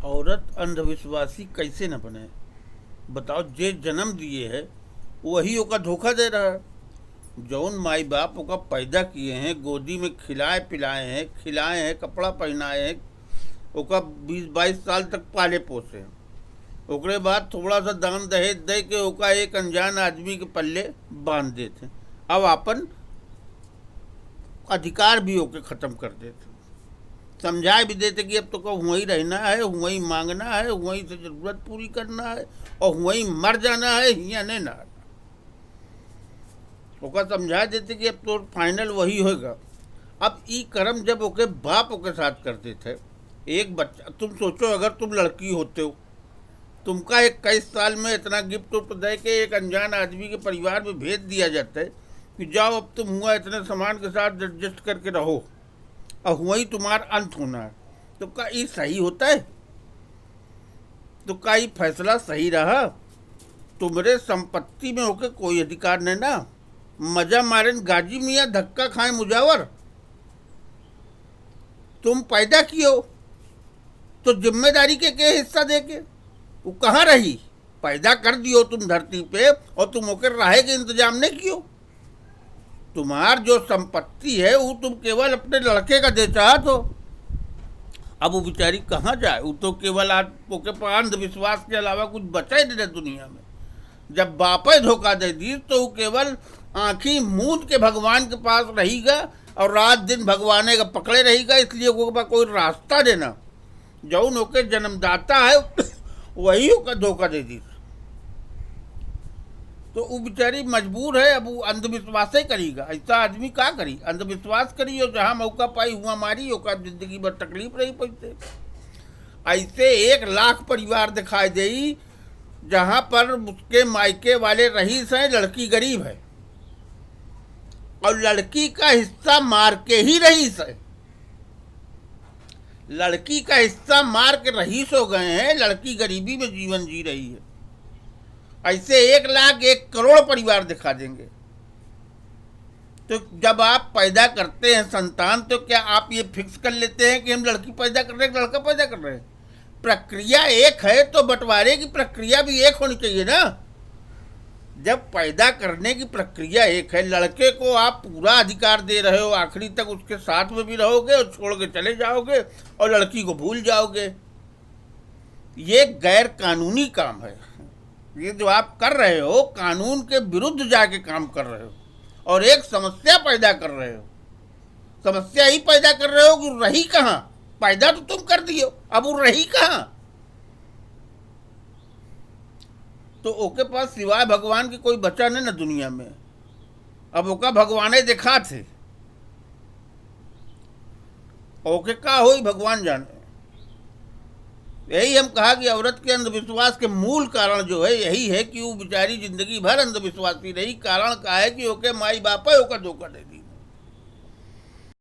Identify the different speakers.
Speaker 1: औरत अंधविश्वासी कैसे न बने। बताओ, जे जन्म दिए है वही ओका धोखा दे रहा है। जौन माई बाप ओका पैदा किए हैं, गोदी में खिलाए हैं, कपड़ा पहनाए हैं, ओका 20-22 साल तक पाले पोसे हैं। ओकरे बाद थोड़ा सा दान दहेज दे के ओका एक अनजान आदमी के पल्ले बांध देते। अब अपन अधिकार भी ओके ख़त्म कर देते। समझा भी देते कि अब तो को वहीं रहना है, वहीं मांगना है, वहीं से ज़रूरत पूरी करना है और वहीं मर जाना है, हियाँ नहीं ना। ओका समझा देते कि अब तो फाइनल वही होगा। अब ई कर्म जब ओके बाप ओके साथ करते थे, एक बच्चा, तुम सोचो अगर तुम लड़की होते हो, तुमका 21 साल में इतना गिफ्ट उफ्ट दे के एक अनजान आदमी के परिवार में भेज दिया जाता है कि जाओ अब तुम हुआ इतने सामान के साथ एडजस्ट करके रहो और वही तुम्हारा अंत होना है। तो क्या ये सही होता है? तो क्या ये फैसला सही रहा? तुम्हारे संपत्ति में होके कोई अधिकार नहीं ना। मजा मारे गाजी मियाँ, धक्का खाए मुजावर। तुम पैदा कियो तो जिम्मेदारी के हिस्सा दे के वो कहाँ रही? पैदा कर दियो तुम धरती पे और तुम होकर रहे के इंतजाम नहीं कियो। तुम्हार जो संपत्ति है वो तुम केवल अपने लड़के का दे चाहत हो। अब वो बेचारी कहाँ जाए? वो तो केवल आज ओके पर अंधविश्वास के अलावा कुछ बचा ही नहीं दुनिया में। जब बापे धोखा दे दी तो वो केवल आँखी मूंद के भगवान के पास रहेगा और रात दिन भगवान का पकड़े रहेगा। इसलिए वो कोई रास्ता देना, जौन ओके जन्मदाता है वही ओका धोखा दे दी तो वो बेचारी मजबूर है। अब वो अंधविश्वास ही करेगा। ऐसा आदमी का करी? अंधविश्वास करी और जहाँ मौका पाई हुआ मारी, ओका जिंदगी भर तकलीफ रही पैसे। ऐसे 1 लाख परिवार दिखाई देई जहाँ पर उसके मायके वाले रईस हैं, लड़की गरीब है और लड़की का हिस्सा मार के ही रईस है। लड़की का हिस्सा मार के रईस हो गए हैं, लड़की गरीबी में जीवन जी रही है। ऐसे 1 लाख 1 करोड़ परिवार दिखा देंगे। तो जब आप पैदा करते हैं संतान, तो क्या आप ये फिक्स कर लेते हैं कि हम लड़की पैदा कर रहे हैं, लड़का पैदा कर रहे हैं? प्रक्रिया एक है तो बंटवारे की प्रक्रिया भी एक होनी चाहिए ना। जब पैदा करने की प्रक्रिया एक है, लड़के को आप पूरा अधिकार दे रहे हो, आखिरी तक उसके साथ में भी रहोगे और छोड़ के चले जाओगे और लड़की को भूल जाओगे। ये गैर कानूनी काम है। ये जो आप कर रहे हो, कानून के विरुद्ध जाके काम कर रहे हो और एक समस्या पैदा कर रहे हो। समस्या ही पैदा कर रहे हो कि रही कहाँ? पैदा तो तुम कर दियो, अब वो रही कहाँ? तो ओके पास सिवाय भगवान के कोई बचा नहीं ना दुनिया में। अब ओका भगवाने देखा थे, ओके का हो भगवान जाने। यही हम कहा कि औरत के अंधविश्वास के मूल कारण जो है यही है कि वो बेचारी जिंदगी भर अंधविश्वासी रही। कारण का है कि ओके माई बाप है ओका धोखा दे दी।